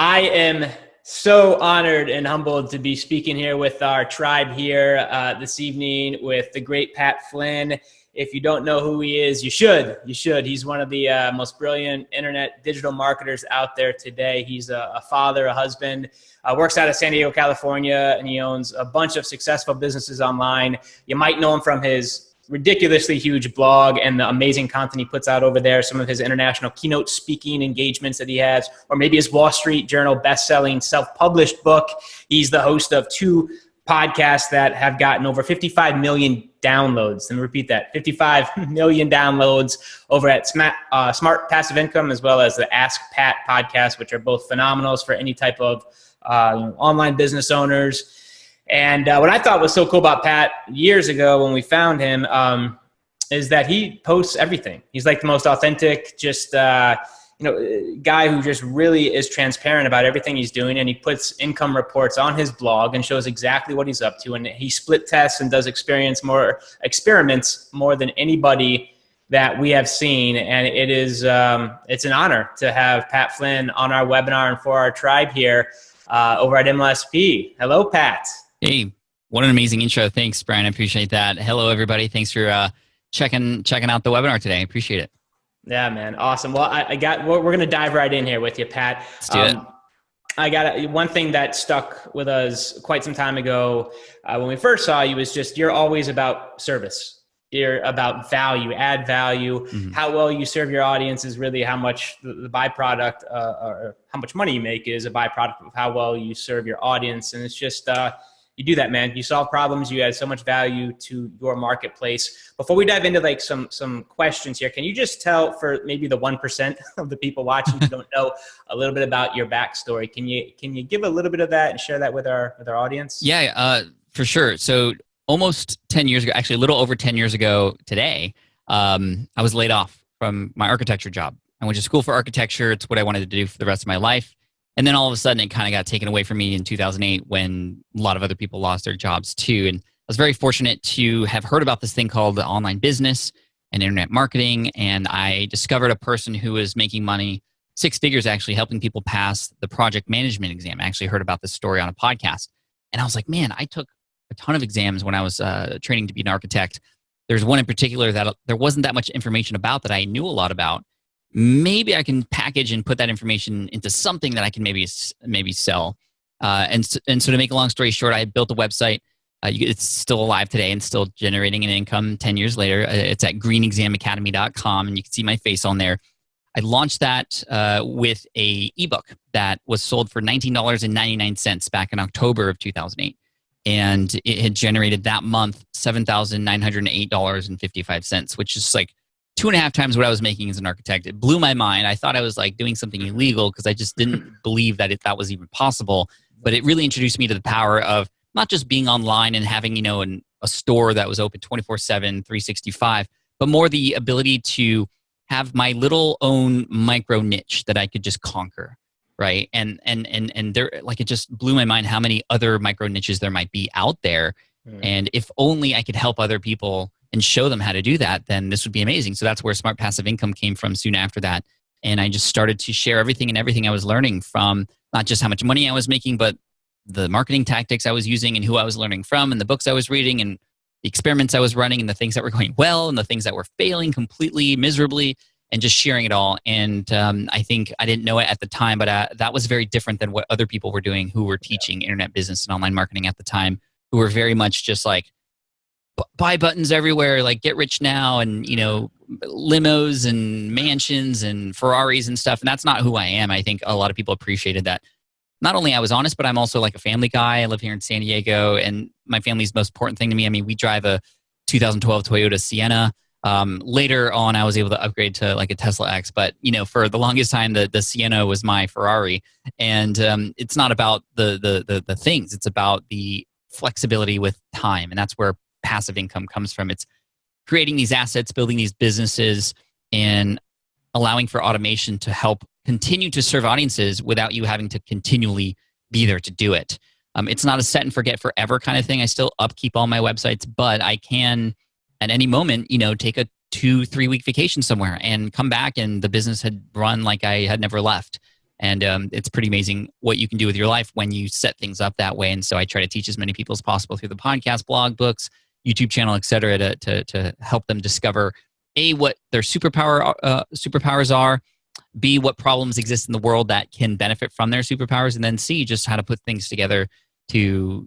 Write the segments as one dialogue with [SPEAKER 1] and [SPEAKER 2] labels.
[SPEAKER 1] I am so honored and humbled to be speaking here with our tribe here this evening with the great Pat Flynn. If you don't know who he is, you should. You should. He's one of the most brilliant internet digital marketers out there today. He's a father, a husband, works out of San Diego, California, and he owns a bunch of successful businesses online. You might know him from his ridiculously huge blog and the amazing content he puts out over there, some of his international keynote speaking engagements that he has, or maybe his Wall Street Journal best-selling self-published book. He's the host of 2 podcasts that have gotten over 55 million downloads. And repeat that, 55 million downloads over at Smart Passive Income, as well as the Ask Pat podcast, which are both phenomenals for any type of online business owners. And what I thought was so cool about Pat years ago when we found him is that he posts everything. He's like the most authentic, just guy who just really is transparent about everything he's doing. And he puts income reports on his blog and shows exactly what he's up to. And he split tests and does experiments more than anybody that we have seen. And it is it's an honor to have Pat Flynn on our webinar and for our tribe here over at MLSP. Hello, Pat.
[SPEAKER 2] Hey, what an amazing intro. Thanks, Brian. I appreciate that. Hello, everybody. Thanks for checking out the webinar today. I appreciate it.
[SPEAKER 1] Yeah, man. Awesome. Well, we're going to dive right in here with you, Pat.
[SPEAKER 2] Let's do it.
[SPEAKER 1] I got one thing that stuck with us quite some time ago when we first saw you is just you're always about service. You're about value, add value. Mm-hmm. How well you serve your audience is really how much the byproduct or how much money you make is a byproduct of how well you serve your audience. And it's just you do that, man. You solve problems. You add so much value to your marketplace. Before we dive into like some questions here, can you just tell for maybe the 1% of the people watching who don't know a little bit about your backstory? Can you give a little bit of that and share that with our audience?
[SPEAKER 2] Yeah, for sure. So almost 10 years ago, actually a little over 10 years ago today, I was laid off from my architecture job. I went to school for architecture. It's what I wanted to do for the rest of my life. And then all of a sudden, it kind of got taken away from me in 2008 when a lot of other people lost their jobs too. And I was very fortunate to have heard about this thing called the online business and internet marketing. And I discovered a person who was making money, 6 figures actually, helping people pass the project management exam. I actually heard about this story on a podcast. And I was like, man, I took a ton of exams when I was training to be an architect. There's one in particular that there wasn't that much information about that I knew a lot about. Maybe I can package and put that information into something that I can maybe sell. And so to make a long story short, I built a website. It's still alive today and still generating an income 10 years later. It's at greenexamacademy.com, and you can see my face on there. I launched that with a ebook that was sold for $19.99 back in October of 2008. And it had generated that month $7,908.55, which is like 2.5 times what I was making as an architect. It blew my mind. I thought I was like doing something illegal because I just didn't believe that that was even possible. But it really introduced me to the power of not just being online and having, a store that was open 24/7, 365, but more the ability to have my little own micro niche that I could just conquer, right? And there, like, it just blew my mind how many other micro niches there might be out there. And if only I could help other people and show them how to do that, then this would be amazing. So that's where Smart Passive Income came from soon after that. And I just started to share everything I was learning from, not just how much money I was making, but the marketing tactics I was using and who I was learning from and the books I was reading and the experiments I was running and the things that were going well and the things that were failing completely miserably, and just sharing it all. And I think I didn't know it at the time, but that was very different than what other people were doing who were teaching internet business and online marketing at the time, who were very much just like, buy buttons everywhere, like get rich now, and limos and mansions and Ferraris and stuff. And that's not who I am. I think a lot of people appreciated that. Not only I was honest, but I'm also like a family guy. I live here in San Diego, and my family's the most important thing to me. I mean, we drive a 2012 Toyota Sienna. Later on, I was able to upgrade to like a Tesla X, but for the longest time, the Sienna was my Ferrari. And it's not about the things; it's about the flexibility with time, and that's where passive income comes from. It's creating these assets, building these businesses, and allowing for automation to help continue to serve audiences without you having to continually be there to do it. It's not a set and forget forever kind of thing. I still upkeep all my websites, but I can at any moment, take a 2-3 week vacation somewhere and come back and the business had run like I had never left. And it's pretty amazing what you can do with your life when you set things up that way. And so I try to teach as many people as possible through the podcast, blog, books, YouTube channel, et cetera, to help them discover A, what their superpowers are, B, what problems exist in the world that can benefit from their superpowers, and then C, just how to put things together to,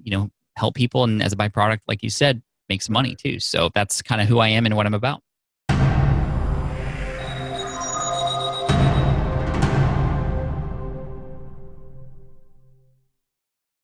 [SPEAKER 2] help people. And as a byproduct, like you said, make some money too. So that's kind of who I am and what I'm about.